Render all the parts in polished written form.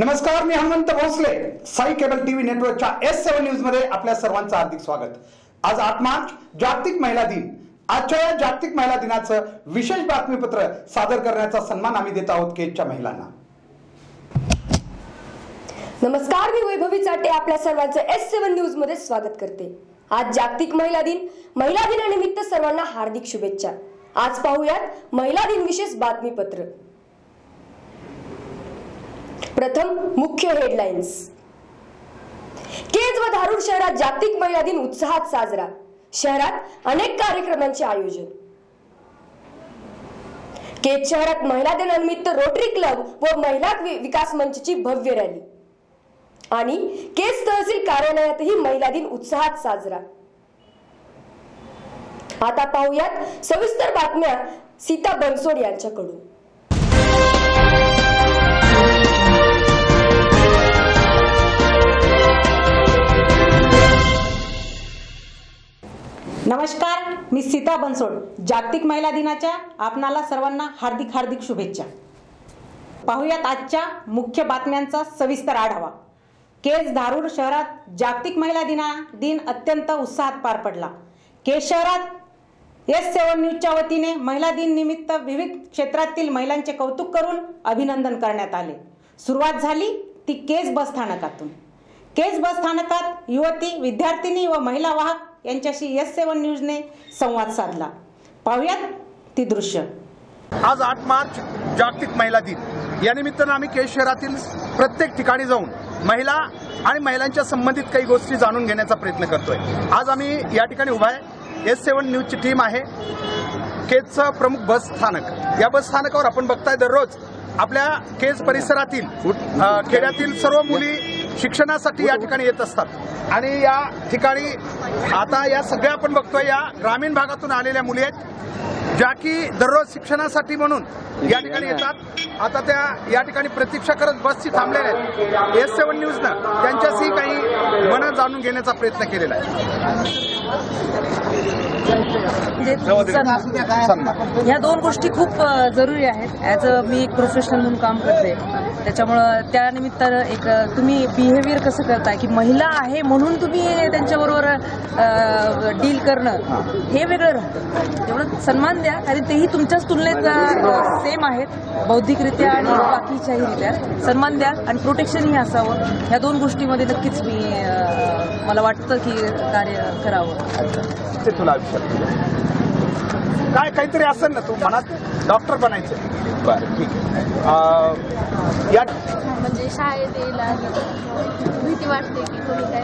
नमस्कार, मी Hanumant Bhosale. Sai cable TV नेटवर्कच्या S7 news मध्ये आपल्या सर्वांचं हार्दिक स्वागत. आज 8 मार्च जागतिक महिला दिन. आजच्या या जागतिक महिला दिनाचं विशेष बातमीपत्र सादर करण्याचा सन्मान आम्ही देत आहोत केजच्या महिलांना. नमस्कार, मी वैभवी चाटे आपल्या सर्वांचं S7 न्यूज मध्ये स्वागत करते. आज जागतिक महिला दिन. महिला दिनानिमित्त सर्वांना हार्दिक शुभेच्छा. आज पाहूयात महिला दिन विशेष बातमीपत्र. प्रथम मुख्य हेडलाईन्स. केज व धारूर शहरात जागतिक महिला दिन उत्साहात साजरा. शहरात अनेक कार्यक्रमांचे आयोजन. केज शहरात महिला दिनानिमित्त रोटरी क्लब व महिला विकास मंचची भव्य रॅली. आणि केज तहसील कार्यालयातही महिला दिन उत्साहात साजरा. आता पाहूयात सविस्तर बातम्या सीता बनसोड यांच्याकडून. नमस्कार, मी सीता बनसोड. जागतिक महिला दिनाच्या आपणाला सर्वांना हार्दिक हार्दिक शुभेच्छा. पाहूयात आजच्या मुख्य बातम्यांचा सविस्तर आढावा. केज धारूर शहरात जागतिक महिला दिन अत्यंत उत्साहात पार पडला. केज शहरात S7 न्यूजच्या वतीने महिला दिन निमित्त विविध क्षेत्रातील महिलांचे कौतुक करून अभिनंदन करण्यात आले. सुरुवात झाली ती केज बस स्थानकातून. केज बस स्थानकात युवती, विद्यार्थिनी व महिला वाहक यांच्याशी S7 न्यूजने संवाद साधला. पाहूयात ती दृश्य. आज 8 मार्च जागतिक महिला दिन या निमित्तानं आम्ही केज शहरातील प्रत्येक ठिकाणी जाऊन महिला आणि महिलांच्या संबंधित काही गोष्टी जाणून घेण्याचा प्रयत्न करतोय. आज आम्ही या ठिकाणी उभा आहे. S7 न्यूजची टीम आहे. केजचं प्रमुख बस स्थानक. या बस स्थानकावर आपण बघताय दररोज आपल्या केज परिसरातील खेड्यातील सर्व मुली शिक्षणासाठी या ठिकाणी येत असतात आणि या ठिकाणी आता या सगळ्या आपण बघतोय या ग्रामीण भागातून आलेल्या मुली आहेत ज्या की दररोज शिक्षणासाठी म्हणून या ठिकाणी येतात. आता त्या या ठिकाणी प्रतीक्षा करत बसची थांबलेल्या आहेत. S7 न्यूजनं त्यांच्याशी काही मनं जाणून घेण्याचा प्रयत्न केलेला आहे. ह्या दोन गोष्टी खूप जरुरी आहेत. ॲज अ मी एक प्रोफेशनल म्हणून काम करते, त्याच्यामुळं त्या निमित्तानं एक तुम्ही बिहेवियर कसं करताय की महिला आहे म्हणून तुम्ही त्यांच्याबरोबर डील करणं हे वेगळं राहतं. तेवढं सन्मान द्या, कारण तेही तुमच्याच तुलनेत सेम आहेत बौद्धिकरित्या आणि बाकीच्याही रित्या. सन्मान द्या आणि प्रोटेक्शनही असावं. ह्या दोन गोष्टीमध्ये नक्कीच मला वाटतं की कार्य करावं. तुला काय काहीतरी असेल ना, तू मनात डॉक्टर बनायचं. बरं, ठीक आहे. या म्हणजे शाळेत यायला भीती वाटते की कोणी काय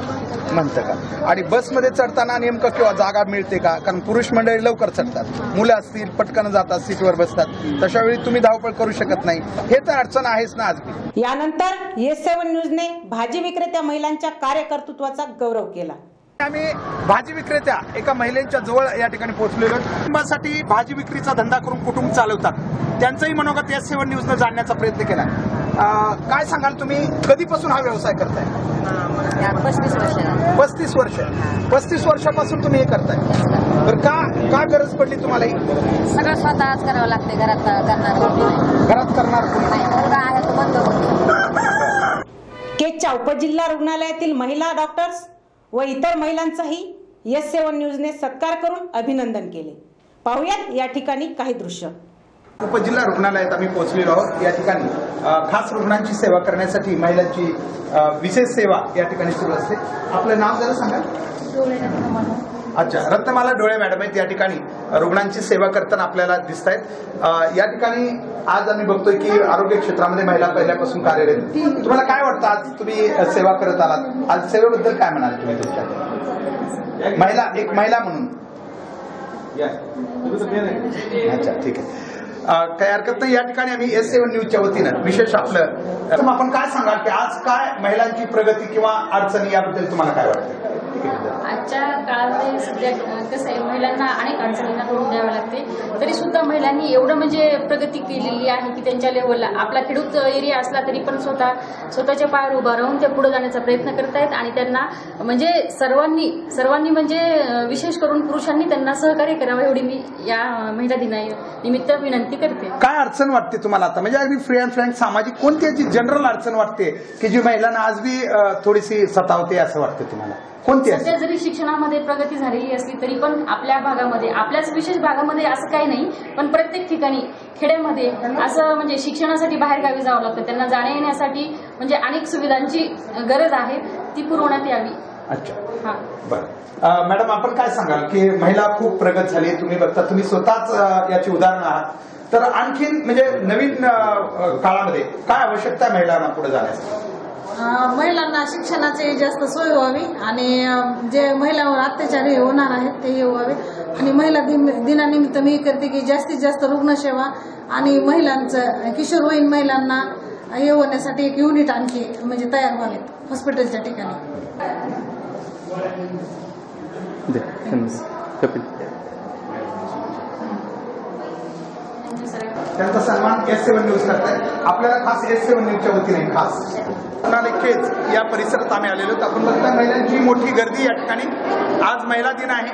म्हणतं का? आणि बसमध्ये चढताना नेमकं किंवा जागा मिळते का? कारण पुरुष मंडळी लवकर चढतात, मुलं असतील पटकन जातात, सीटवर बसतात. तशा वेळी तुम्ही धावपळ करू शकत नाही. हे तर अडचण आहेच ना आज. यानंतर S7 न्यूजने भाजी विक्रेत्या महिलांच्या कार्यकर्तृत्वाचा गौरव केला. आम्ही भाजी विक्रेत्या एका महिलेच्या जवळ या ठिकाणी पोहोचलेलो. कुटुंबासाठी भाजी विक्रीचा धंदा करून कुटुंब चालवतात, त्यांचंही मनोगत S7 न्यूजनं जाणण्याचा प्रयत्न केला. काय सांगाल, तुम्ही कधीपासून हा व्यवसाय करताय? 35 वर्ष. 35 वर्ष. 35 वर्षापासून तुम्ही हे करताय. तर का गरज पडली तुम्हाला? सगळं स्वतःच करावं लागते. घरात करणार कोणी नाही. केजच्या उपजिल्हा रुग्णालयातील महिला डॉक्टर्स व इतर महिलांचाही S7 न्यूजने सत्कार करून अभिनंदन केले. पाहूयात या ठिकाणी काही दृश्य. उपजिल्हा रुग्णालयात आम्ही पोहोचलेलो आहोत. या ठिकाणी खास रुग्णांची सेवा करण्यासाठी महिलांची विशेष सेवा या ठिकाणी सुरू असते. आपलं नाव जरा सांगा. अच्छा, रत्नमाला डोळे मॅडम आहेत. या ठिकाणी रुग्णांची सेवा करताना आपल्याला दिसत आहेत. या ठिकाणी आज आम्ही बघतोय की आरोग्य क्षेत्रामध्ये महिला पहिल्यापासून कार्यरत. तुम्हाला काय वाटतं, आज तुम्ही सेवा करत आलात, आज सेवेबद्दल काय म्हणाल तुम्ही तुमच्या एक महिला म्हणून? अच्छा, ठीक आहे, काही हरकत नाही. या ठिकाणी आम्ही S7 न्यूजच्या वतीनं विशेष आपलं आपण काय सांगाल की आज काय महिलांची प्रगती किंवा अडचणी याबद्दल तुम्हाला काय वाटतं? आजच्या काळामध्ये सध्या कसं आहे, महिलांना अनेक अडचणींना तोंड द्यावं लागते. तरी सुद्धा महिलांनी एवढं म्हणजे प्रगती केलेली आहे की त्यांच्या लेवलला आपला खेडूत एरिया असला तरी पण स्वतःच्या पायावर उभा राहून ते पुढे जाण्याचा प्रयत्न करतायत. आणि त्यांना म्हणजे सर्वांनी म्हणजे विशेष करून पुरुषांनी त्यांना सहकार्य करावं एवढी मी या महिला दिनानिमित्त विनंती करते. काय अडचण वाटते तुम्हाला आता, म्हणजे अगदी फ्री अँड फ्रँक सामाजिक कोणती अशी जनरल अडचण वाटते की जी महिलांना आज बी थोडीशी सतावते असं वाटते तुम्हाला? कोणती सध्या जरी शिक्षणामध्ये प्रगती झालेली असली तरी पण आपल्या भागामध्ये, आपल्याच विशेष भागामध्ये असं काही नाही, पण प्रत्येक ठिकाणी खेड्यामध्ये असं म्हणजे शिक्षणासाठी बाहेर गावी जावं लागतं. त्यांना जाण्या येण्यासाठी म्हणजे अनेक सुविधांची गरज आहे, ती पुरवण्यात यावी. अच्छा, हा बरं. मॅडम आपण काय सांगाल की महिला खूप प्रगत झाली, तुम्ही बघता, तुम्ही स्वतःच याची उदाहरणं आहात, तर आणखीन म्हणजे नवीन काळामध्ये काय आवश्यकता आहे महिलांना पुढे जाण्यासाठी? महिलांना शिक्षणाची जास्त सोय व्हावी आणि जे महिलांवर अत्याचार होणार आहेत ते व्हावे. आणि महिला दिनानिमित्त मी करते की जास्तीत जास्त रुग्णसेवा आणि महिलांचं किशोरवयीन महिलांना हे होण्यासाठी एक युनिट आणखी म्हणजे तयार व्हावेत हॉस्पिटलच्या ठिकाणी. त्यांचा सन्मान S7 न्यूज करताय. आपल्याला खास S7 न्यूजच्या वतीने खास केज या परिसरात आम्ही आलेलो आहोत. आपण बघता महिलांची मोठी गर्दी या ठिकाणी. आज महिला दिन आहे.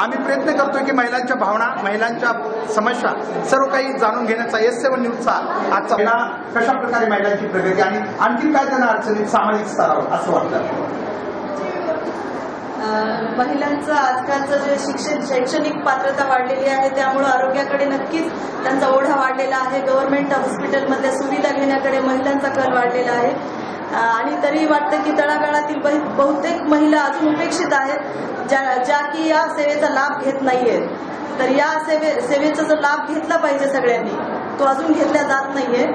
आम्ही प्रयत्न करतोय की महिलांच्या भावना, महिलांच्या समस्या सर्व काही जाणून घेण्याचा S7 न्यूजचा आजचा कशा प्रकारे महिलांची प्रगती आणि आणखी काय त्यांना अडचणीत सामाजिक स्तरावर असं वाटतं. महिलांचं आजकालचं जे शैक्षणिक पात्रता वाढलेली आहे त्यामुळे आरोग्याकडे नक्कीच त्यांचा ओढा वाढलेला आहे. गव्हर्नमेंट हॉस्पिटलमध्ये सुविधा घेण्याकडे महिलांचा कल वाढलेला आहे. आणि तरी वाटतं की तळागाळातील बहुतेक महिला अजून उपेक्षित आहेत ज्या की या सेवेचा लाभ घेत नाहीयेत. तर या सेवेचा जो लाभ घेतला पाहिजे सगळ्यांनी, तो अजून घेतला जात नाहीये.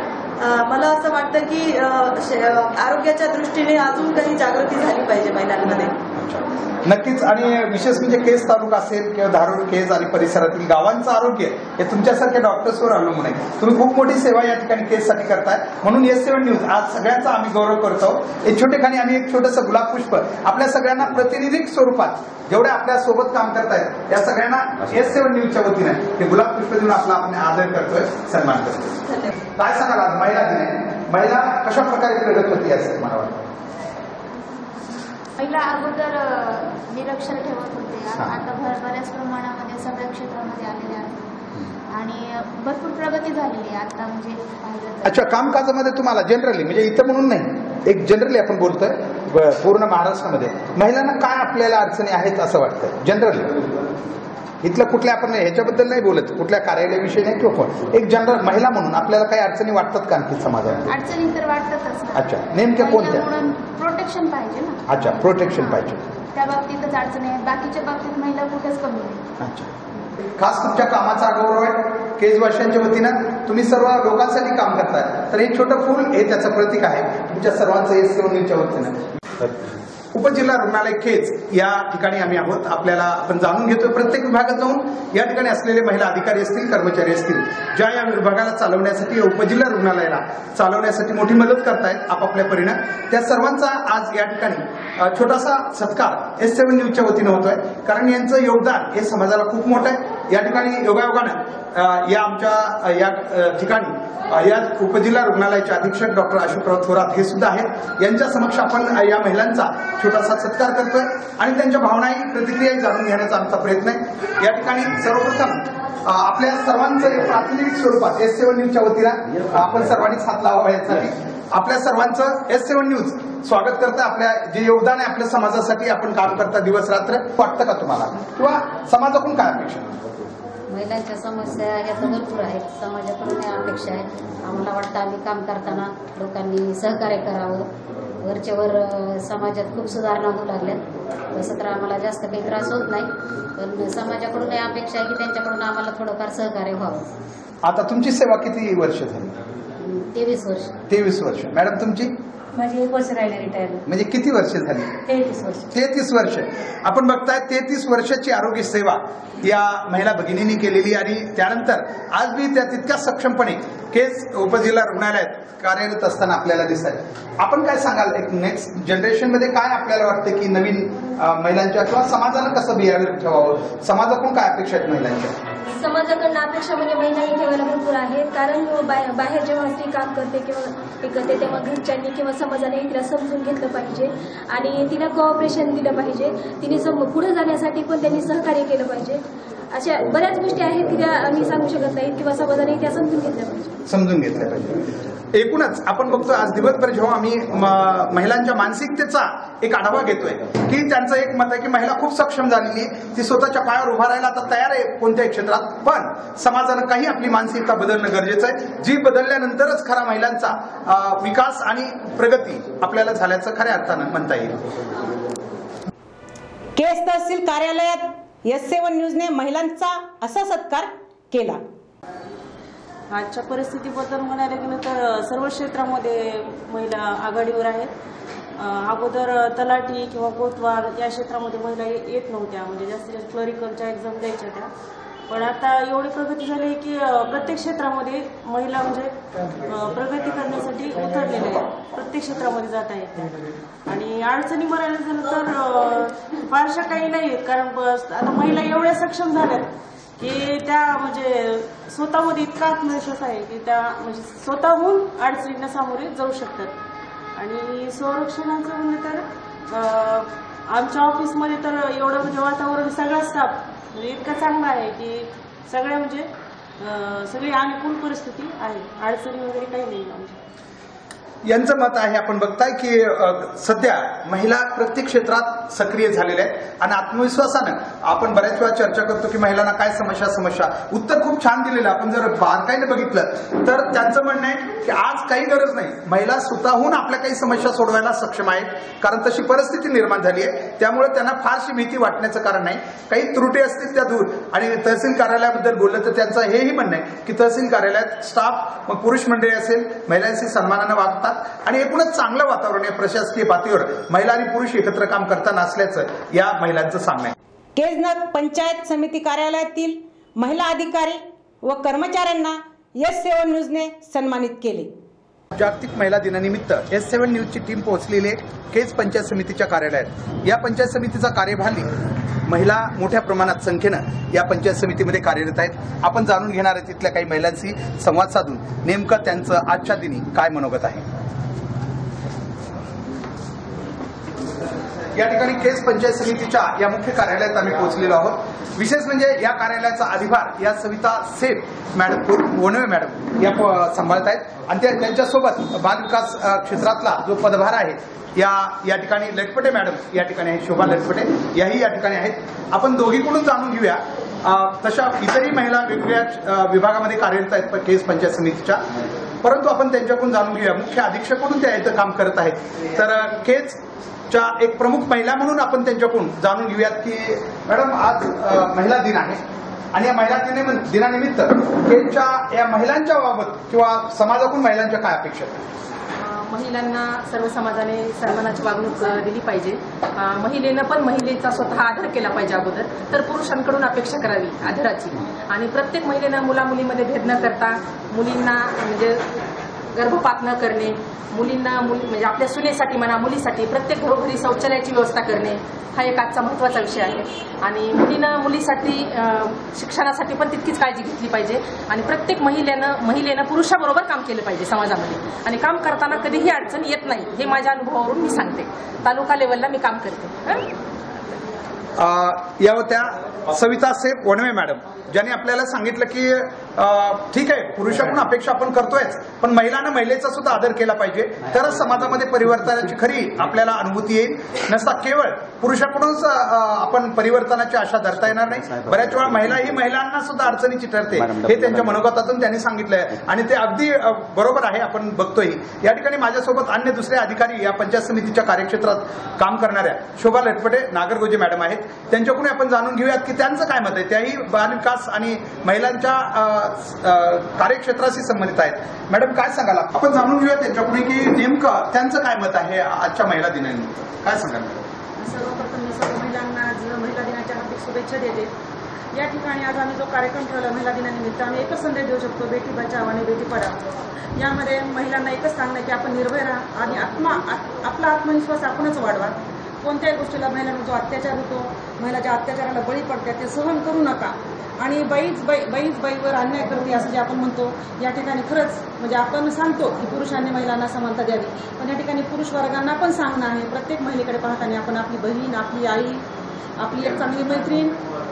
मला असं वाटतं की आरोग्याच्या दृष्टीने अजून काही जागृती झाली पाहिजे महिलांमध्ये. नक्कीच. आणि विशेष म्हणजे केज तालुका असेल किंवा धारूर, केज आणि परिसरातील गावांचं आरोग्य हे तुमच्यासारख्या डॉक्टर्सवर अवलंबून आहे. तुम्ही खूप मोठी सेवा या ठिकाणी केजसाठी करताय, म्हणून S7 न्यूज आज सगळ्यांचा आम्ही गौरव करतो. एक छोटेखानी आम्ही एक छोटंसं गुलाब पुष्प आपल्या सगळ्यांना प्रतिनिधिक स्वरूपात जेवढे आपल्या सोबत काम करतायत या सगळ्यांना S7 न्यूजच्या वतीने हे गुलाब पुष्प देऊन आपला आपण आदर करतोय, सन्मान करतोय. काय सांगाल आज महिला दिन आहे, महिला कशा प्रकारे प्रगत होती असं मला वाटतं? महिला अगोदर निरक्षर ठेवत होते, आता बऱ्याच प्रमाणामध्ये सगळ्या क्षेत्रामध्ये आलेल्या आहेत आणि भरपूर प्रगती झालेली आहे आता म्हणजे पाहिलं. अच्छा, कामकाजामध्ये तुम्हाला जनरली म्हणजे इथं म्हणून नाही, एक जनरली आपण बोलतोय पूर्ण महाराष्ट्रामध्ये महिलांना काय आपल्याला अडचणी आहेत असं वाटतं जनरली? इथलं कुठल्या आपण ह्याच्याबद्दल नाही बोलत, कुठल्या कार्यालयाविषयी नाही किंवा कोण, एक जनरल महिला म्हणून आपल्याला काही अडचणी वाटतात का आणखी समाजात? अडचणी तर वाटतातच. अच्छा, नेमक्या कोणत्या? प्रोटेक्शन पाहिजे ना. अच्छा, प्रोटेक्शन पाहिजे, त्या बाबतीतच अडचणी आहेत, बाकीच्या बाबतीत महिला कुठेच कमी नाही. अच्छा, खास तुमच्या कामाचा गौरव आहे केजवाशांच्या वतीनं. तुम्ही सर्व लोकांसाठी काम करताय, तर हे छोटं फूल हे त्याचं प्रतीक आहे तुमच्या सर्वांचं S7 न्यूजच्या वतीनं. उपजिल्हा रुग्णालय केज या ठिकाणी आम्ही आहोत. आपल्याला आपण जाणून घेतोय प्रत्येक विभागात जाऊन या ठिकाणी असलेले महिला अधिकारी असतील, कर्मचारी असतील, ज्या या विभागाला चालवण्यासाठी, उपजिल्हा रुग्णालयाला चालवण्यासाठी मोठी मदत करतायत आपापल्या परीनं, त्या सर्वांचा आज या ठिकाणी छोटासा सत्कार S7 न्यूजच्या वतीनं होतोय. कारण यांचं योगदान हे समाजाला खूप मोठं आहे. या ठिकाणी योगायोगानं या आमच्या या ठिकाणी या उपजिल्हा रुग्णालयाचे अधीक्षक डॉक्टर अशोकराव थोरात हे सुद्धा आहेत. यांच्या समक्ष आपण या महिलांचा छोटासा सत्कार करतोय आणि त्यांच्या भावनाही, प्रतिक्रियाही जाणून घेण्याचा आमचा प्रयत्न आहे. या ठिकाणी सर्वप्रथम आपल्या सर्वांचं एक प्रातिनिधिक स्वरूपात S7 न्यूजच्या वतीनं आपण सर्वांनीच हात लावावा यासाठी आपल्या सर्वांचं S7 न्यूज स्वागत करतं. आपल्या जे योगदान आहे आपल्या समाजासाठी, आपण काम करता दिवस रात्र, वाटतं का तुम्हाला किंवा समाजाकडून काय अपेक्षा? महिलांच्या समस्या ह्या तर भरपूर आहेत, समाजाकडून अपेक्षा आहे. आम्हाला वाटतं आम्ही काम करताना लोकांनी सहकार्य करावं. वरच्यावर समाजात खूप सुधारणा होऊ लागल्यात, तसं तर आम्हाला जास्त काही त्रास होत नाही, पण समाजाकडून अपेक्षा आहे की त्यांच्याकडून आम्हाला थोडंफार सहकार्य व्हावं. आता तुमची सेवा किती वर्ष झाली? 23 वर्ष. 23 वर्ष. मॅडम तुमची? माझी 1 वर्ष राहिले रिटायरमेंट. म्हणजे किती वर्ष झाली? 33 वर्ष. 33 वर्ष. आपण बघताय 33 वर्षाची आरोग्य सेवा या महिला भगिनींनी केलेली आणि त्यानंतर आज मी त्या तितक्या सक्षमपणे केज उपजिल्हा रुग्णालयात कार्यरत असताना आपल्याला दिसत आहे. आपण काय सांगाल, एक नेक्स्ट जनरेशन मध्ये काय आपल्याला वाटतं की नवीन महिलांच्या किंवा समाजानं कसं बिहेवियर ठेवावं, समाजाकडून काय अपेक्षा आहेत महिलांच्या? समाजाकडनं अपेक्षा म्हणजे महिलांनी ठेवायला भरपूर आहे. कारण बाहेर जेव्हा स्त्री काम करते किंवा हे करते तेव्हा घरच्यांनी किंवा समाजाने तिला समजून घेतलं पाहिजे आणि तिला कोऑपरेशन दिलं पाहिजे. तिने पुढे जाण्यासाठी पण त्यांनी सहकार्य केलं पाहिजे. अशा बऱ्याच गोष्टी आहेत की त्या मी सांगू शकत नाही किंवा समाजाने त्या समजून घेतल्या पाहिजे. एकूणच आपण बघतोय आज दिवसभर जेव्हा आम्ही महिलांच्या मानसिकतेचा एक आढावा घेतोय की त्यांचं एक मत आहे की महिला खूप सक्षम झालेली आहे, ती स्वतःच्या पायावर उभा राहायला आता तयार आहे कोणत्याही क्षेत्रात, पण समाजानं काही आपली मानसिकता बदलणं गरजेचं आहे, जी बदलल्यानंतरच खरा महिलांचा विकास आणि प्रगती आपल्याला झाल्याचं खऱ्या अर्थानं म्हणता येईल. केज तहसील कार्यालयात S7 न्यूजने महिलांचा असा सत्कार केला. आजच्या परिस्थितीबद्दल म्हणायला गेलं तर सर्व क्षेत्रामध्ये महिला आघाडीवर आहेत. अगोदर तलाठी किंवा कोतवाल या क्षेत्रामध्ये महिला येत नव्हत्या, म्हणजे जास्तीत जास्त क्लरिकलच्या एक्झाम द्यायच्या त्या. पण आता एवढी प्रगती झाली की प्रत्येक क्षेत्रामध्ये महिला म्हणजे प्रगती करण्यासाठी उतरलेल्या आहेत, प्रत्येक क्षेत्रामध्ये जात आहेत त्या. आणि अडचणी म्हणायला झालं तर फारशा काही नाही आहेत, कारण आता महिला एवढ्या सक्षम झाल्यात की त्या म्हणजे स्वतःमध्ये इतका आत्मविश्वास आहे की त्या म्हणजे स्वतःहून अडचणींना सामोरे जाऊ शकतात. आणि संरक्षणाचं म्हणजे तर आमच्या ऑफिसमध्ये तर एवढं म्हणजे वातावरण सगळा स्टाफ म्हणजे इतका चांगला आहे की सगळ्या म्हणजे सगळी अनुकूल परिस्थिती आहे, अडचणी वगैरे काही नाही आमच्या. यांचं मत आहे. आपण बघताय की सध्या महिला प्रत्येक क्षेत्रात सक्रिय झालेल्या आहेत आणि आत्मविश्वासानं आपण बऱ्याच वेळा चर्चा करतो की महिलांना काय समस्या उत्तर खूप छान दिलेलं. आपण जर बारकाईने बघितलं तर त्यांचं म्हणणं आहे की आज काही गरज नाही, महिला स्वतःहून आपल्या काही समस्या सोडवायला सक्षम आहेत, कारण तशी परिस्थिती निर्माण झाली आहे. त्यामुळे त्यांना फारशी भीती वाटण्याचं कारण नाही. काही त्रुटी असतील त्या दूर. आणि तहसील कार्यालयाबद्दल बोललं तर त्यांचं हेही म्हणणं आहे की तहसील कार्यालयात स्टाफ मग पुरुष मंडळी असेल महिलांशी सन्मानानं वागतात आणि एकूणच चांगलं वातावरण आहे प्रशासकीय पातळीवर महिला आणि पुरुष एकत्र काम करताना असल्याचं या महिलांचं सांगणं आहे. केज पंचायत समिती कार्यालयातील महिला अधिकारी व कर्मचाऱ्यांना S7 न्यूजने सन्मानित केले. जागतिक महिला दिनानिमित्त S7 न्यूजची टीम पोहोचलेली आहे केज पंचायत समितीच्या कार्यालयात. या पंचायत समितीचा कार्यभार महिला मोठ्या प्रमाणात संख्येनं या पंचायत समितीमध्ये कार्यरत आहेत. आपण जाणून घेणार आहे तिथल्या काही महिलांशी संवाद साधून नेमकं त्यांचं आजच्या दिनी काय मनोगत आहे. या ठिकाणी केज पंचायत समितीच्या या मुख्य कार्यालयात आम्ही पोहोचलेलो आहोत. विशेष म्हणजे या कार्यालयाचा अधिभार या सविता सेफ मॅडम वणवे मॅडम या सांभाळत आहेत आणि त्यांच्यासोबत बालविकास क्षेत्रातला जो पदभार आहे या ठिकाणी लटपटे मॅडम या ठिकाणी आहेत, शोभा लटपटे याही या ठिकाणी आहेत. आपण दोघीकडून जाणून घेऊया. तशा इतरही महिला वेगवेगळ्या विभागामध्ये कार्यरत आहेत केज पंचायत समितीच्या, परंतु आपण त्यांच्याकडून जाणून घेऊया मुख्य अधीक्षक म्हणून त्या इथं काम करत आहेत. तर केजच्या एक प्रमुख महिला म्हणून आपण त्यांच्याकडून जाणून घेऊयात की मॅडम आज महिला दिन आहे आणि या महिला दिनानिमित्त केजच्या या महिलांच्या बाबत किंवा समाजाकडून महिलांच्या काय अपेक्षा आहेत? महिलांना सर्व समाजाने सन्मानाची वागणूक दिली पाहिजे. महिलेनं पण महिलेचा स्वतः आदर केला पाहिजे अगोदर, तर पुरुषांकडून अपेक्षा करावी आदराची. आणि प्रत्येक महिलेनं मुलामुलीमध्ये भेद न करता मुलींना म्हणजे गर्भपात न करणे, मुलींना म्हणजे आपल्या सुनेसाठी म्हणा मुलीसाठी प्रत्येक घरोघरी शौचालयाची व्यवस्था करणे हा एक आजचा महत्त्वाचा विषय आहे. आणि मुलीसाठी शिक्षणासाठी पण तितकीच काळजी घेतली पाहिजे आणि प्रत्येक महिलेनं पुरुषाबरोबर काम केलं पाहिजे समाजामध्ये. आणि काम करताना कधीही अडचण येत नाही हे माझ्या अनुभवावरून मी सांगते. तालुका लेवलला मी काम करते. या होत्या सविता सेफ वणवे मॅडम, ज्यांनी आपल्याला सांगितलं की ठीक आहे पुरुषाकडून अपेक्षा आपण करतोयच, पण महिलांना महिलेचा सुद्धा आदर केला पाहिजे, तरच समाजामध्ये परिवर्तनाची खरी आपल्याला अनुभूती येईल. नसता केवळ पुरुषाकडूनच आपण परिवर्तनाची आशा धरता येणार नाही. बऱ्याच वेळा महिलांना सुद्धा अडचणीची ठरते हे त्यांच्या मनोगतातून त्यांनी सांगितलंय आणि ते अगदी बरोबर आहे. आपण बघतोय या ठिकाणी माझ्यासोबत अन्य दुसरे अधिकारी या पंचायत समितीच्या कार्यक्षेत्रात काम करणाऱ्या शोभा लटपटे नागरगोजे मॅडम आहेत. त्यांच्याकडून आपण जाणून घेऊयात की त्यांचं काय मत आहे? त्याही बालविकास आणि महिलांच्या कार्यक्षेत्राशी संबंधित आहेत. मॅडम काय सांगाल? आपण जाणून घेऊया त्यांच्याकडून की नेमकं त्यांचं काय मत आहे आजच्या महिला दिनानिमित्त. काय सांगाल? सर्वप्रथम मी सर्व महिलांना आज महिला दिनाच्या हार्दिक शुभेच्छा देते. या ठिकाणी आज आम्ही जो कार्यक्रम ठेवला महिला दिनानिमित्त, आम्ही एकच संदेश देऊ शकतो, बेटी बचाव आणि बेटी पढाव. यामध्ये महिलांना एकच सांगणं की आपण निर्भय राहा आणि आपला आत्मविश्वास आपणच वाढवा. कोणत्याही गोष्टीला महिलांना जो अत्याचार होतो, महिला ज्या अत्याचाराला बळी पडतात ते सहन करू नका. आणि बाईच बाईवर अन्याय करते असं जे आपण म्हणतो, या ठिकाणी खरंच म्हणजे आपण सांगतो की पुरुषांनी महिलांना समानता द्यावी, पण या ठिकाणी पुरुष वर्गांना पण सांगणं आहे. प्रत्येक महिलेकडे पाहताना आपण आपली बहीण, आपली आई, आपली एक चांगली मैत्रीण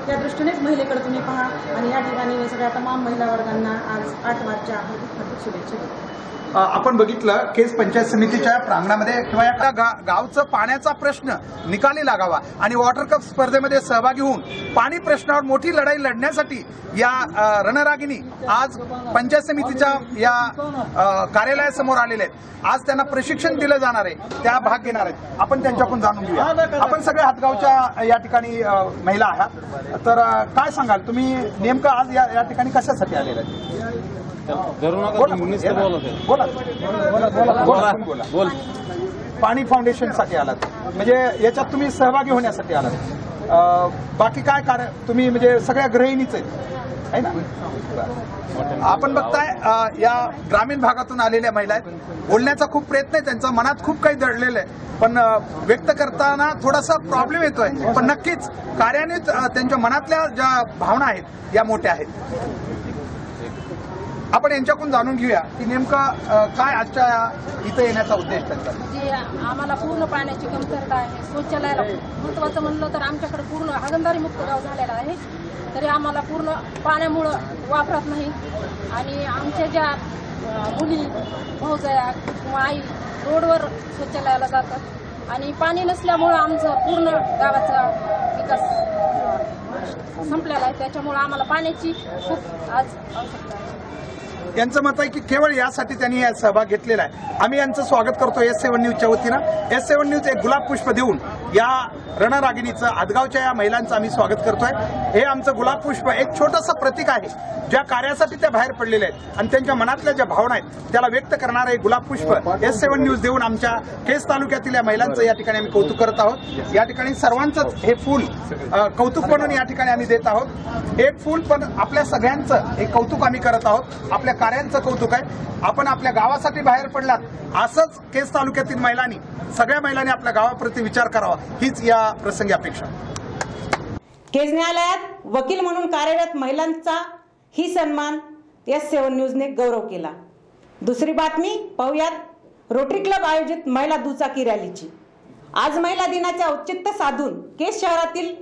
या दृष्टीनेच महिलेकडे तुम्ही पहा. आणि या ठिकाणी सगळ्या तमाम महिला वर्गांना आज 8 मार्चच्या हार्दिक शुभेच्छा देतो. आपण बघितलं केज पंचायत समितीच्या प्रांगणामध्ये किंवा या गावचं पाण्याचा प्रश्न निकाली लागावा आणि वॉटर कप स्पर्धेमध्ये सहभागी होऊन पाणी प्रश्नावर मोठी लढाई लढण्यासाठी या रणरागिणी आज पंचायत समितीच्या या कार्यालयासमोर आलेले आहेत. आज त्यांना प्रशिक्षण दिलं जाणार आहे, त्या भाग घेणार आहेत. आपण त्यांच्याकडून जाणून घेऊया. आपण सगळे हातगावच्या या ठिकाणी महिला आहात, तर काय सांगाल तुम्ही नेमकं आज या ठिकाणी कशासाठी आलेले आहेत? बोला. पाणी फाउंडेशनसाठी आलात म्हणजे याच्यात तुम्ही सहभागी होण्यासाठी आलात. बाकी काय कार्य तुम्ही म्हणजे सगळ्या गृहिणीच आहे ना? आपण बघताय या ग्रामीण भागातून आलेल्या महिला आहेत. बोलण्याचा खूप प्रयत्न आहे त्यांचा, मनात खूप काही दडलेलं आहे, पण व्यक्त करताना थोडासा प्रॉब्लेम येतोय. पण नक्कीच कार्यान्वित त्यांच्या मनातल्या ज्या भावना आहेत या मोठ्या आहेत. आपण यांच्याकडून जाणून घेऊया की नेमकं काय आजच्या इथं येण्याचा उद्देश त्यांचा. जे आम्हाला पूर्ण पाण्याची कमतरता आहे, शौचालयाला महत्वाचं म्हणलं तर आमच्याकडे पूर्ण हागणदारी मुक्त गाव झालेलं आहे, तरी आम्हाला पूर्ण पाण्यामुळं वापरत नाही. आणि आमच्या ज्या मुली भाऊजया किंवा आई रोडवर शौचालयाला जातात आणि पाणी नसल्यामुळं आमचं पूर्ण गावाचा विकास संपलेला आहे. त्याच्यामुळं आम्हाला पाण्याची खूप आज आवश्यकता आहे. यांचं मत आहे की केवळ यासाठी त्यांनी सहभाग घेतलेला आहे. आम्ही यांचं स्वागत करतो S7 न्यूजच्या वतीनं. S7 न्यूज एक गुलाब पुष्प देऊन या रणरागिणीचं, आदगावच्या या महिलांचं आम्ही स्वागत करतोय. हे आमचं गुलाब पुष्प एक छोटंसं प्रतीक आहे ज्या कार्यासाठी त्या बाहेर पडलेल्या आहेत आणि त्यांच्या मनातल्या ज्या भावना आहेत त्याला व्यक्त करणारं एक गुलाब पुष्प S7 न्यूज देऊन आमच्या केज तालुक्यातील या महिलांचं या ठिकाणी आम्ही कौतुक करत आहोत. या ठिकाणी सर्वांचंच हे फूल कौतुक म्हणून या ठिकाणी आम्ही देत आहोत. एक फूल पण आपल्या सगळ्यांचं एक कौतुक आम्ही करत आहोत. आपल्या कार्यांचं कौतुक आहे. आपण आपल्या गावासाठी बाहेर पडलात, असंच केज तालुक्यातील महिलांनी, सगळ्या महिलांनी आपल्या गावाप्रती विचार करावा, हीच या प्रसंगी अपेक्षा. केज न्यायालयात वकील म्हणून कार्यरत महिलांचा ही सन्मान S7 न्यूजने गौरव केला. दुसरी बातमी पाहुयात रोटरी क्लब आयोजित महिला दुचाकी रॅलीची. आज महिला दिनाचे औचित्य साधून केज शहरातील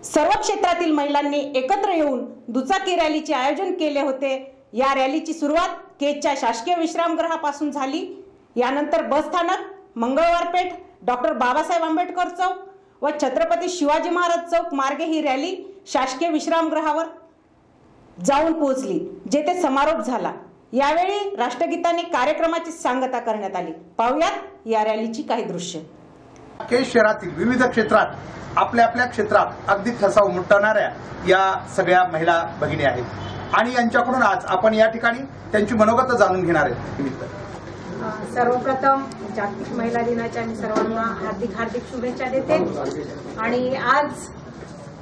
सर्व क्षेत्रातील महिलांनी एकत्र येऊन दुचाकी रॅलीचे आयोजन केले होते. या रॅलीची सुरुवात केजच्या शासकीय विश्रामगृहापासून झाली. यानंतर बसस्थानक, मंगळवार पेठ, डॉक्टर बाबासाहेब आंबेडकर चौक व छत्रपती शिवाजी महाराज चौक मार्गे ही रॅली शासकीय विश्रामगृहावर जाऊन पोहोचली, जेथे समारोप झाला. यावेळी राष्ट्रगीताने कार्यक्रमाची सांगता करण्यात आली. पाहुयात या रॅलीची काही दृश्य. केज शहरातील विविध क्षेत्रात आपल्या आपल्या क्षेत्रात अगदी ठसा उमटवणाऱ्या या सगळ्या महिला भगिनी आहेत आणि यांच्याकडून आज आपण या ठिकाणी त्यांची मनोगत जाणून घेणार आहेत. सर्वप्रथम जागतिक महिला दिनाच्या मी सर्वांना हार्दिक हार्दिक शुभेच्छा देते. आणि आज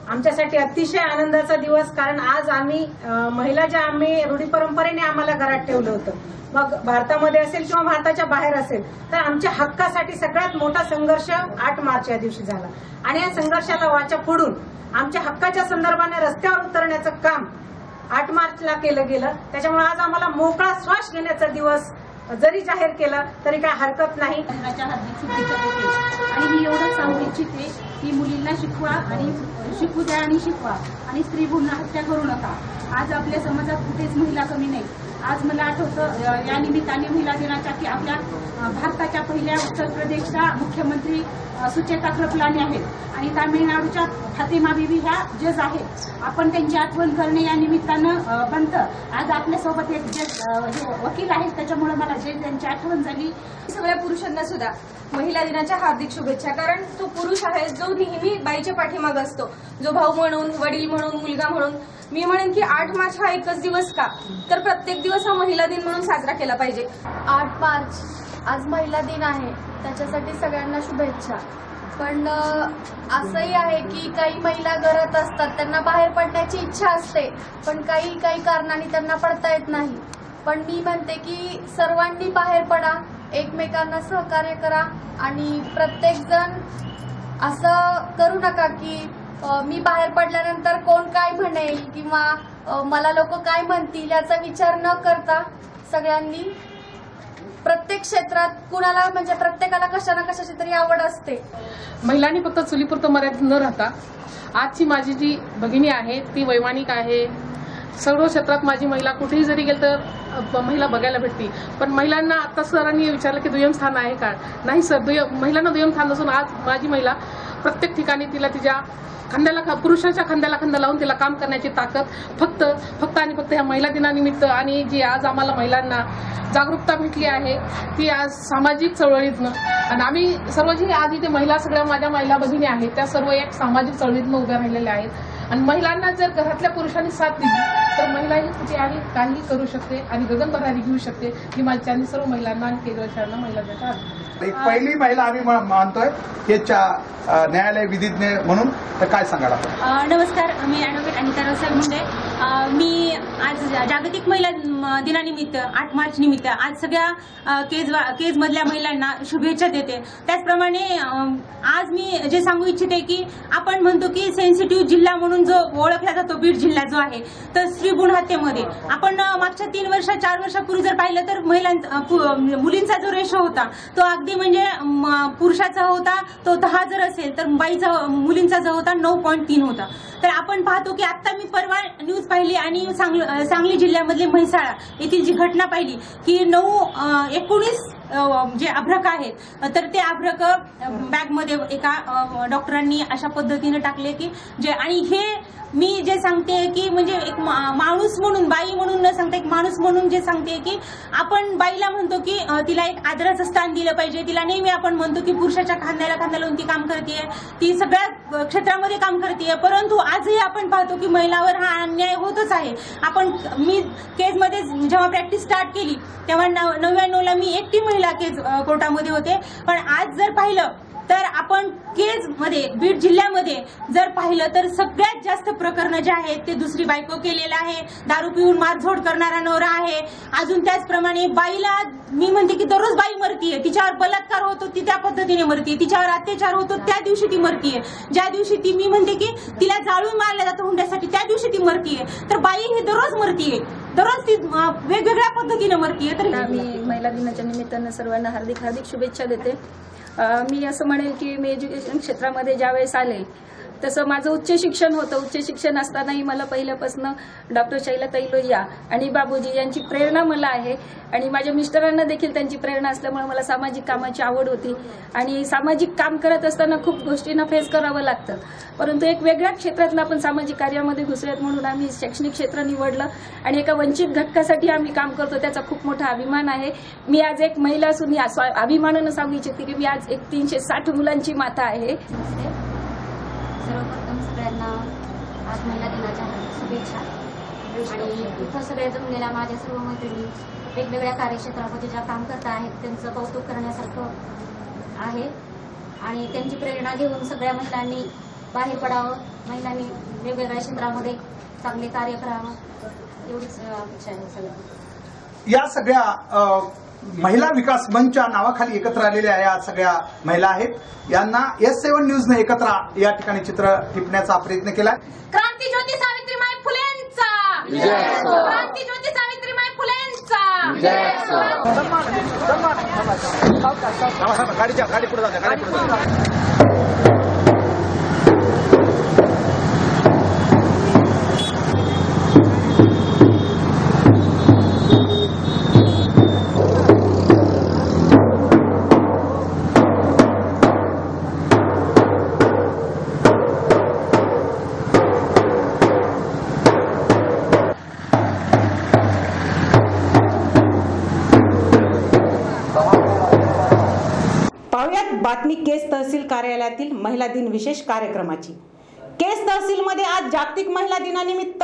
आमच्यासाठी अतिशय आनंदाचा दिवस, कारण आज आम्ही महिला ज्या आम्ही रूढी परंपरेने आम्हाला घरात ठेवलं होतं, मग भारतामध्ये असेल किंवा भारताच्या बाहेर असेल, तर आमच्या हक्कासाठी सगळ्यात मोठा संघर्ष 8 मार्च या दिवशी झाला. आणि या संघर्षाला वाचा फोडून आमच्या हक्काच्या संदर्भाने रस्त्यावर उतरण्याचं काम 8 मार्चला केलं गेलं. त्याच्यामुळे आज आम्हाला मोकळा श्वास घेण्याचा दिवस जरी जाहीर केला तरी काय हरकत नाही. हार्दिक शुभेच्छा देते. आणि मी एवढंच सांगू इच्छिते की मुलींना शिकवा आणि शिकू द्या आणि शिकवा आणि स्त्री भ्रूण हत्या करू नका. आज आपल्या समाजात कुठेच महिला कमी नाही. आज मला आठवतं या निमित्ताने महिला दिनाच्या की आपल्या भारताच्या पहिल्या उत्तर प्रदेशच्या मुख्यमंत्री सुचेता कृपलानी आहेत आणि तामिळनाडूच्या फातिमा बीबी ह्या जज आहेत. आपण त्यांची आठवण करणे या निमित्तानं बनतं. आज आपल्यासोबत एक जज वकील आहेत, त्याच्यामुळे मला जज यांची आठवण झाली. सगळ्या पुरुषांना सुद्धा महिला दिनाच्या हार्दिक शुभेच्छा. कारण तो पुरुष आहे जो नेहमी बाईच्या पाठीमाग असतो, जो भाऊ म्हणून, वडील म्हणून, मुलगा म्हणून. मी म्हणेन की 8 मार्च हा एकच दिवस का, तर प्रत्येक दिवस हा महिला दिन म्हणून साजरा केला पाहिजे. 8 मार्च आज महिला दिन आहे, त्याच्यासाठी सगळ्यांना शुभेच्छा. पण असंही आहे की काही महिला घरात असतात, त्यांना बाहेर पडण्याची इच्छा असते, पण काही कारणाने त्यांना पडता येत नाही. पण मी म्हणते की सर्वांनी बाहेर पडा, एकमेकांना सहकार्य करा आणि प्रत्येक जण असं करू नका की मी बाहेर पडल्यानंतर कोण काय म्हणेल किंवा मला लोक काय म्हणतील याचा विचार न करता सगळ्यांनी प्रत्येक क्षेत्रात कुणाला म्हणजे प्रत्येकाला कशा ना कशाची तरी आवड असते. महिलांनी फक्त चुलीपुरतं मर्यादित न राहता आजची माझी जी भगिनी आहे ती वैमानिक आहे. सर्व क्षेत्रात माझी महिला कुठेही जरी गेल तर महिला बघायला भेटते. पण महिलांना आता सरांनी विचारलं की दुय्यम स्थान आहे का? नाही सर, महिलांना दुय्यम स्थान नसून आज माझी महिला प्रत्येक ठिकाणी तिला तिच्या पुरुषाच्या खांद्याला खांदा लावून तिला काम करण्याची ताकद फक्त आणि फक्त ह्या महिला दिनानिमित्त आणि जी आज आम्हाला महिलांना जागरूकता भेटली आहे ती आज सामाजिक चळवळीतनं आणि आम्ही सर्व जी आज इथे महिला सगळ्या माझ्या महिला भगिनी आहेत त्या सर्व एक सामाजिक चळवळीतनं उभ्या राहिलेल्या आहेत. आणि महिलांना जर घरातल्या पुरुषांनी साथ दिली तर महिलाही कुठे आहे काही करू शकते आणि गगनभरारी घेऊ शकते. ही माझ्या सर्व महिलांना आणि केंद्राच्या महिला देतात. एक पहिली महिला आम्ही मानतोय हे न्यायालय विधिज्ञ म्हणून. तर काय सांगाल आपण? नमस्कार, मी ॲडव्होकेट अनिता रावसाहेब मुंडे. मी आज जागतिक महिला दिनानिमित्त 8 मार्च निमित्त आज सगळ्या केज मधल्या महिलांना शुभेच्छा देते. त्याचप्रमाणे आज मी जे सांगू इच्छिते की आपण म्हणतो की सेन्सिटिव्ह जिल्हा म्हणून जो ओळखला जातो बीड जिल्हा जो आहे तर स्त्री भ्रूण हत्येमध्ये आपण मागच्या 4 वर्षापूर्वी जर पाहिलं तर मुलींचा जो रेशो होता तो अगदी म्हणजे पुरुषाचा होता तो 10 जर असेल तर मुलींचा जो होता 9.3 होता. तर आपण पाहतो की आता मी परवा न्यूज पाहिली आणि सांगली जिल्ह्यामधले म्हैसाळा येथील जी घटना पाहिली की 19 जे अभ्रक आहेत तर ते अभ्रक बॅगमध्ये एका डॉक्टरांनी अशा पद्धतीने टाकले की जे आणि हे मी जे सांगते की म्हणजे एक माणूस म्हणून बाई म्हणून न सांगता एक माणूस म्हणून जे सांगते की आपण बाईला म्हणतो की तिला एक आदराचं स्थान दिलं पाहिजे. तिला नेहमी आपण म्हणतो की पुरुषाच्या खांद्याला खांदा लावून ती काम करते, ती सगळ्या क्षेत्रामध्ये काम करते. परंतु आजही आपण पाहतो की महिलावर हा अन्याय होतच आहे. मी केजमध्ये जेव्हा प्रॅक्टिस स्टार्ट केली तेव्हा 99ला मी एकटी महिला केज कोर्टामध्ये होते. पण आज जर पाहिलं तर आपण केजमध्ये बीड जिल्ह्यामध्ये जर पाहिलं तर सगळ्यात जास्त प्रकरणं जे आहेत ते दुसरी बायको केलेलं आहे, दारू पिऊन मारझोड करणारा नवरा आहे. अजून त्याचप्रमाणे बाईला मी म्हणते की दररोज बाई मरतीये, तिच्यावर बलात्कार होतो ती त्या पद्धतीने मरतीये, तिच्यावर अत्याचार होतो त्या दिवशी ती मरतीये, ज्या दिवशी ती मी म्हणते की तिला जाळून मारलं जातं हुंड्यासाठी त्या दिवशी ती मरतीये. तर बाई ही दररोज मरतीये, दररोज ती वेगवेगळ्या पद्धतीने मरतीये. तर मी महिला दिनाच्या निमित्तानं सर्वांना हार्दिक शुभेच्छा देते. मी असं म्हणेल की मी एज्युकेशन क्षेत्रामध्ये ज्यावेळेस आले तसं माझं उच्च शिक्षण होतं. उच्च शिक्षण असतानाही मला पहिल्यापासून डॉक्टर शैलाताई लोहिया आणि बाबूजी यांची प्रेरणा मला आहे आणि माझ्या मिस्टरांना देखील त्यांची प्रेरणा असल्यामुळे मला सामाजिक कामाची आवड होती आणि सामाजिक काम करत असताना खूप गोष्टींना फेस करावं लागतं. परंतु एक वेगळ्या क्षेत्रातलं आपण सामाजिक कार्यामध्ये घुसल्यात म्हणून आम्ही शैक्षणिक क्षेत्र निवडलं आणि एका वंचित घटकासाठी आम्ही काम करतो, त्याचा खूप मोठा अभिमान आहे. मी आज एक महिला असून अभिमानानं सांगू इच्छिते की मी आज एक 360 मुलांची माता आहे. सर्वप्रथम सगळ्यांना आज महिला दिनाच्या शुभेच्छा. आणि इथं सगळे जमलेल्या माझ्या सर्व मैत्रिणी वेगवेगळ्या कार्यक्षेत्रामध्ये ज्या काम करत आहेत त्यांचं कौतुक करण्यासारखं आहे आणि त्यांची प्रेरणा घेऊन सगळ्या महिलांनी बाहेर पडावं, महिलांनी वेगवेगळ्या क्षेत्रामध्ये चांगले कार्य करावं एवढीच इच्छा आहे सगळं. या सगळ्या महिला विकास मंचच्या नावाखाली एकत्र आलेल्या या सगळ्या महिला आहेत. यांना S7 न्यूजने एकत्र या ठिकाणी चित्र टिपण्याचा प्रयत्न केला. क्रांतीज्योती सावित्रीबाई फुलेंचा, क्रांतीज्योती सावित्रीबाई फुलेंचा. गाडी पुढे जाऊ. बातमी केज तहसील कार्यालयातील महिला दिन विशेष कार्यक्रमाची। केज तहसीलमध्ये आज जागतिक महिला दिनानिमित्त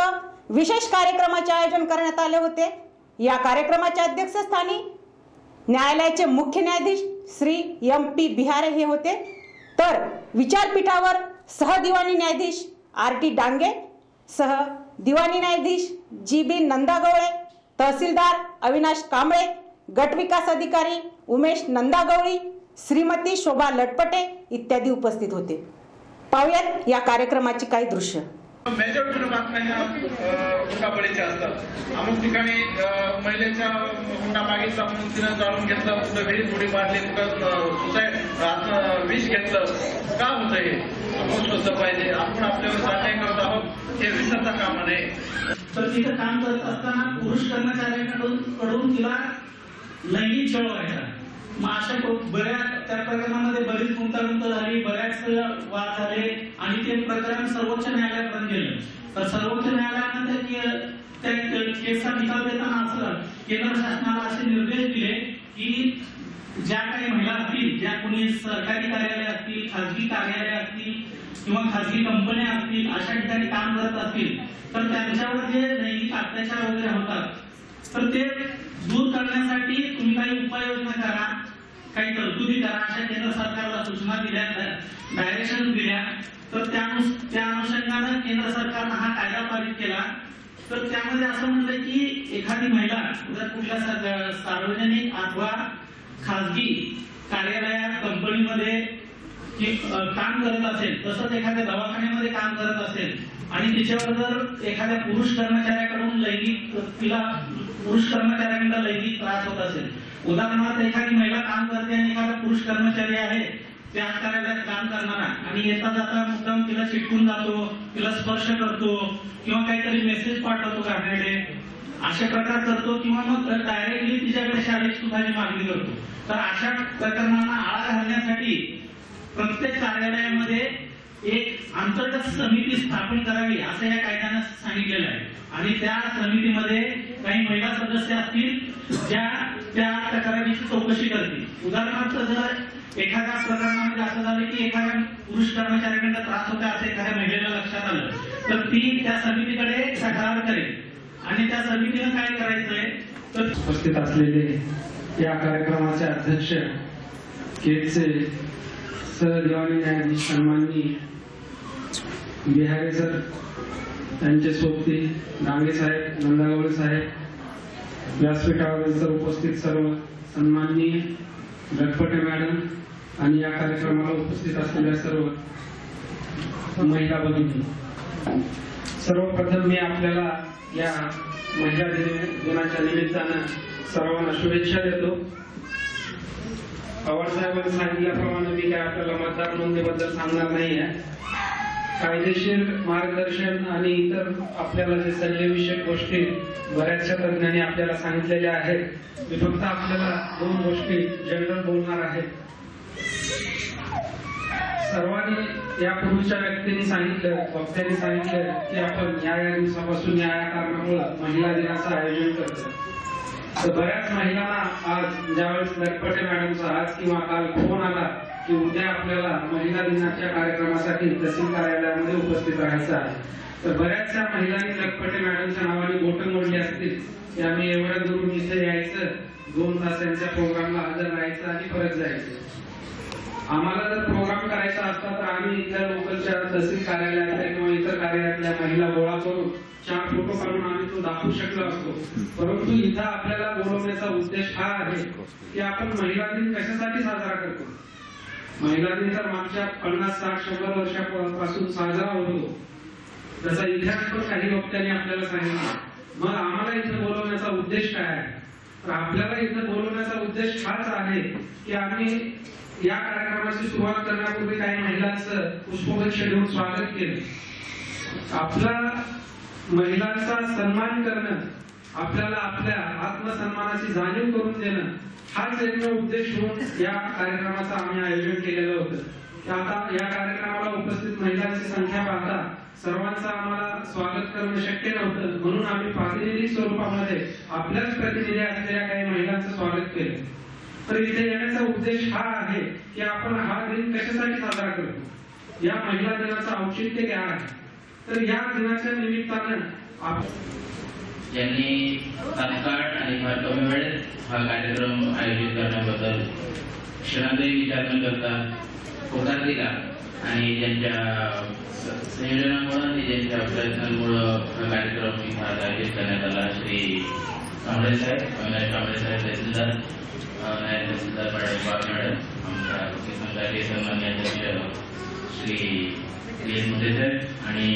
विशेष कार्यक्रमाचे आयोजन करण्यात आले होते। या कार्यक्रमाच्या अध्यक्षस्थानी न्यायालयाचे मुख्य न्यायाधीश श्री MP बिहारे हे होते, तर विचारपीठावर सहदिवाणी न्यायाधीश RT डांगे, सह दिवाणी न्यायाधीश GB नंदागवळे, तहसीलदार अविनाश कांबळे, गट विकास अधिकारी उमेश नंदागवळी, श्रीमती शोभा लटपटे इत्यादी उपस्थित होते। पाहुयात या कार्यक्रमाची काही दृश्य। मेजर बातम्या हुंडाबळीच्या असतात। अमुक ठिकाणी महिलेच्या हुंडा मागितला म्हणून तिनं जाळून घेतलं, कुठं विहिरीत उडी मारली, कुठं विष घेतलं। का होतं हे? आपण स्वच्छ पाहिजे, आपण आपल्यावर अन्याय करत आहोत, हे विसरता कामा नये। तर तिथं काम करत असताना पुरुष कर्मचाऱ्यांकडून तिला लैंगिक छळ व्हायचा। मग अशा बऱ्याच त्या प्रकरणामध्ये बरीच गुंतागुंत झाली, बऱ्याच वाद झाले आणि ते प्रकरण सर्वोच्च न्यायालयापर्यंत गेलं। तर सर्वोच्च न्यायालयाने त्या केसचा निकाल देताना असं केंद्र शासनाला असे निर्देश दिले की ज्या काही महिला असतील, ज्या कोणी सरकारी कार्यालय असतील, खाजगी कार्यालय असतील किंवा खाजगी कंपन्या असतील, अशा ठिकाणी काम करत असतील तर त्यांच्यावर जे लैंगिक अत्याचार वगैरे होतात तर ते दूर करण्यासाठी तुम्ही काही उपाययोजना करा, काही तरतुदी करा, अशा केंद्र सरकारला सूचना दिल्या, डायरेक्शन दिल्या। तर त्या अनुषंगाने केंद्र सरकारने हा कायदा पारित केला। तर त्यामध्ये असं म्हणलं की एखादी महिला जर कुठल्या सार्वजनिक अथवा खाजगी कार्यालयात, कंपनीमध्ये काम करत असेल, तसंच एखाद्या दवाखान्यामध्ये काम करत असेल आणि तिच्यावर जर एखाद्या पुरुष कर्मचाऱ्याकडून लैंगिक त्रास होत असेल, उदाहरणार्थ एखादी महिला काम करते आणि एखादा पुरुष कर्मचारी आहे त्या कार्यालयात काम करणारा आणि येता जाता मुद्दाम तिला चिटकून जातो, तिला स्पर्श करतो किंवा काहीतरी मेसेज पाठवतो घाणेरडे, अशा प्रकार करतो किंवा मग डायरेक्टली तिच्याकडे शारीरिक सुखाची मागणी करतो। तर अशा प्रकरणांना आळा घालण्यासाठी प्रत्येक कार्यालयामध्ये एक अंतर्गत समिती स्थापन करावी असं या कायद्यानं सांगितलेलं आहे आणि त्या समितीमध्ये काही महिला सदस्य असतील ज्या त्या तक्रारीची चौकशी करतील। उदाहरणार्थ जर एखाद्या प्रकरणामध्ये असं झालं की एखाद्या पुरुष कर्मचाऱ्याकडे त्रास होता असं एखाद्या महिलेला लक्षात आलं तर ती त्या समितीकडे तक्रार करेल आणि त्या समितीनं काय करायचंय तर उपस्थित असलेले या कार्यक्रमाचे अध्यक्ष केजचे सहदिवाणी न्यायाधीश सन्माननीय बिहारे सर, त्यांचे सोबती डांगे साहेब, नंदागवळे साहेब, व्यासपीठावर उपस्थित सर्व सन्माननीय लटपटे मॅडम आणि या कार्यक्रमाला उपस्थित असलेल्या सर्व महिला भगिनी, सर्वप्रथम मी आपल्याला या महिला दिनाच्या निमित्तानं सर्वांना शुभेच्छा देतो। पवार साहेबांनी सांगितल्याप्रमाणे मी काय आपल्याला मतदार नोंदणीबद्दल सांगणार नाही आहे। कायदेशीर मार्गदर्शन आणि इतर आपल्याला जे सल्लेविषयक गोष्टी बऱ्याचशा तज्ञांनी आपल्याला सांगितलेल्या आहेत, मी फक्त आपल्याला दोन गोष्टी जनरल बोलणार आहे। सर्वांनी यापूर्वीच्या व्यक्तींनी सांगितलं, वक्त्यांनी सांगितलं की आपण या दिवसापासून या कारणामुळे महिला दिनाचं आयोजन करतो। तर बऱ्याच महिलांना आज ज्यावेळेस लटपटे मॅडमचा आज किंवा काल फोन आला की उद्या आपल्याला महिला दिनाच्या कार्यक्रमासाठी तहसील कार्यालयामध्ये उपस्थित राहायचं आहे, तर बऱ्याचशा महिलांनी लटपटे मॅडमच्या नावाने बोटं मोडली असतील की आम्ही एवढ्या दूरून इथे यायचं, 2 तास त्यांच्या प्रोग्रामला हजर राहायचं आणि परत जायचं। आम्हाला जर प्रोग्राम करायचा असता तर आम्ही इथल्या लोकलच्या तहसील कार्यालयातल्या किंवा इतर कार्यालयातल्या महिला गोळा करून 4 फोटो काढून आम्ही तो दाखवू शकलो असतो। परंतु इथं आपल्याला बोलवण्याचा उद्देश हा आहे की आपण महिला दिन कशासाठी साजरा करतो। महिला दिन तर मागच्या 50, 60, 100 वर्षापासून साजरा होतो, त्याचा इतिहास पण काही वक्त्यांनी आपल्याला सांगितलं। मग आम्हाला इथं बोलवण्याचा उद्देश काय आहे? तर आपल्याला इथं बोलवण्याचा उद्देश हाच आहे की आम्ही या कार्यक्रमाची सुरुवात करण्यापूर्वी काही महिलांचं पुष्पगुच्छ देऊन स्वागत केलं। आपला महिलांचा सन्मान करणं, आपल्याला आपल्या आत्मसन्मानाची जाणीव करून देणं हाच एकमेव उद्देश होऊन या कार्यक्रमाचं आम्ही आयोजन केलेलं होतं। आता या कार्यक्रमाला उपस्थित महिलांची संख्या पाहता सर्वांचं आम्हाला स्वागत करणं शक्य नव्हतं, म्हणून आम्ही प्रातिनिधिक स्वरूपामध्ये आपल्याच प्रतिनिधी असलेल्या काही महिलांचं स्वागत केलं। तर इथे येण्याचा उद्देश हा आहे की आपण हा दिन कशासाठी साजरा करतो, या महिला दिनाचं औचित्य काय आहे. तर या दिनाच्या निमित्तानं ज्यांनी तात्काळ आणि फार कमी वेळेत हा कार्यक्रम आयोजित करण्याबद्दल क्षणातही विचार न करता पुढाकार दिला आणि ज्यांच्या संयोजनामुळे आणि ज्यांच्या प्रयत्नांमुळे हा कार्यक्रम इथं आयोजित करण्यात आला. श्री कांबळे साहेब, अविनाश कांबळे साहेब तहसीलदार, नायब तहसीलदार मॅडम, आमच्या संघाचे सन्माननीय अध्यक्ष श्री PS मुंडे साहेब आणि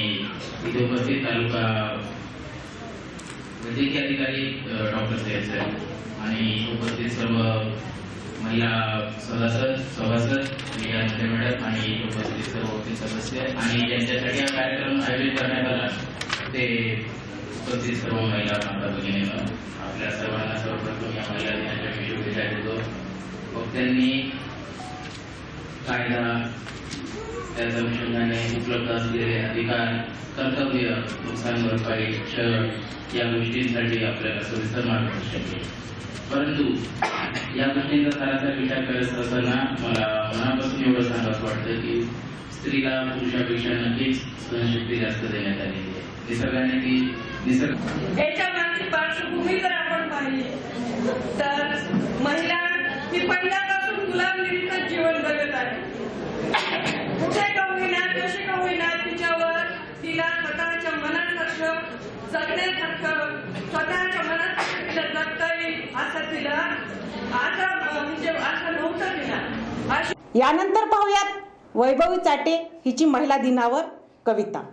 इथे उपस्थित तालुका वैद्यकीय अधिकारी डॉक्टर साहेब आणि उपस्थित सर्व महिला सभासद मॅडम आणि उपस्थित सर्व वकील सदस्य आणि ज्यांच्यासाठी हा कार्यक्रम आयोजित करण्यात आला ते उपस्थित सर्व महिला माता भगिनींनो, आपल्या सर्वांना सर्वप्रथम या महिला दिनाच्या मी शुभेच्छा देतो. वक्त्यांनी कायदा, त्याच्या अनुषंगाने उपलब्ध असलेले अधिकार, कर्तव्य, नुकसान भरपाई, छळ या गोष्टींसाठी आपल्याला सविस्तर मार्गदर्शन केले. परंतु या गोष्टींचा सरासर विचार करत असताना मला मनापासून एवढं सांगायचं वाटतं की स्त्रीला पुरुषापेक्षा नक्कीच सहनशक्ती जास्त देण्यात आलेली आहे. निसर्गाने ती याच्या मागची पार्श्वभूमी जर आपण पाहिली तर महिला ही पहिल्यापासून गुलामगिरीचं जीवन जगत आहे. कुठे का होईना, कशी का होईना, तिला स्वतःच्या मनासारखं जगण्यासारखं, स्वतःच्या मनात तिला जगता येईल असं तिला आता म्हणजे असं नव्हतं तिला. यानंतर पाहूयात वैभवी चाटे हिची महिला दिनावर कविता.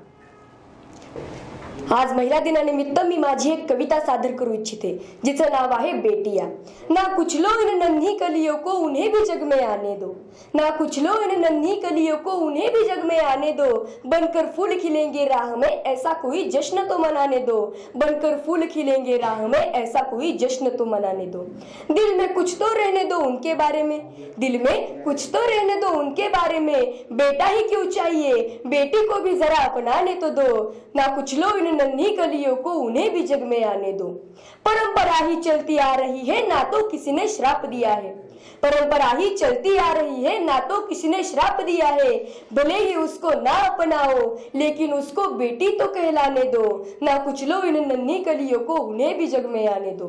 आज महिला दिनानिमित्त मी माझी एक कविता सादर करू इच्छिते जिचं नाव आहे बेटिया. ना कुछ लो इन नन्ही कलियों को उन्हें भी जग में आने दो, ना कुछ लो इन नन्ही कलियों को उन्हें भी जग में आने दो, बनकर फूल खिलेंगे राह में ऐसा कोई जश्न तो मनाने दो, बनकर फूल खिलेंगे राह में ऐसा कोई जश्न तो मनाने दो. दिल में कुछ तो रहने दो उनके बारे में, दिल में कुछ तो रहने दो उनके बारे में, बेटा ही क्यों चाहिए बेटी को भी जरा अपनाने तो दो, ना कुछ लो इन नन्ही कलियों को उन्हें भी जग में आने दो. परंपरा ही चलती आ रही है ना तो किसी ने श्राप दिया है, परंपरा ही चलती आ रही है ना तो किसी ने श्राप दिया है, भले ही उसको ना अपनाओ लेकिन उसको बेटी तो कहलाने दो, ना कुछ लो इन नन्ही कलियों को उन्हें भी जग में आने दो.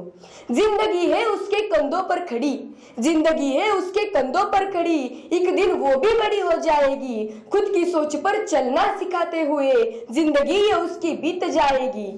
जिंदगी है उसके कंधों पर खड़ी, जिंदगी है उसके कंधों पर खड़ी, एक दिन वो भी बड़ी हो जाएगी, खुद की सोच पर चलना सिखाते हुए जिंदगी ये उसकी बीत जाएगी.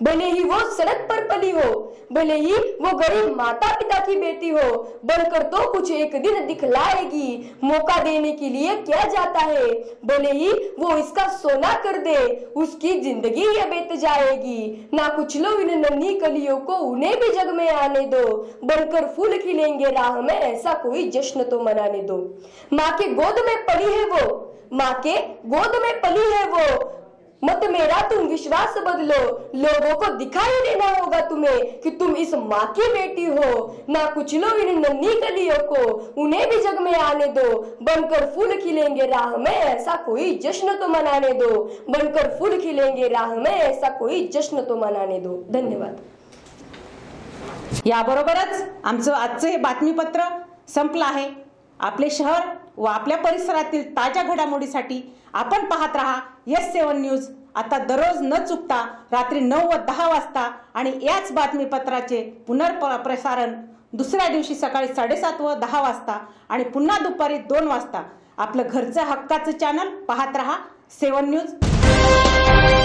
भले ही वो सड़क पर पली हो, भले ही वो गरीब माता पिता की बेटी हो, बनकर तो कुछ एक दिन दिखलाएगी, मौका देने के लिए क्या जाता है, भले ही वो इसका सोना कर दे उसकी जिंदगी ये बीत जाएगी. ना कुछ लो इन नन्ही कलियों को उन्हें भी जग में आने दो, बनकर फूल खिलेंगे राह में ऐसा कोई जश्न तो मनाने दो. माँ के गोद में पली है वो, माँ के गोद में पली है वो, मत मेरा तुम विश्वास बदलो, लोगों को दिखाई देना होगा तुम्हें कि तुम इस माँ की बेटी हो. ना कुछ लो इन नन्ही कलियों को उन्हें भी जग में आने दो, बनकर फूल खिलेंगे राह में ऐसा कोई जश्न तो मनाने दो, बनकर फूल खिलेंगे राह में ऐसा कोई जश्न तो मनाने दो. धन्यवाद. याबरोबरच आमचं आजचं हे बातमीपत्र संपलं आहे. आपले शहर व आपल्या परिसरातील ताज्या घडामोडीसाठी आपण पाहत रहा S7 न्यूज. आता दररोज न चुकता रात्री 9 व 10 वाजता आणि याच बातमीपत्राचे पुनर्प्रसारण दुसऱ्या दिवशी सकाळी 7:30 व 10 वाजता आणि पुन्हा दुपारी 2 वाजता. आपलं घरचं हक्काचं चॅनल पाहत रहा 7 न्यूज.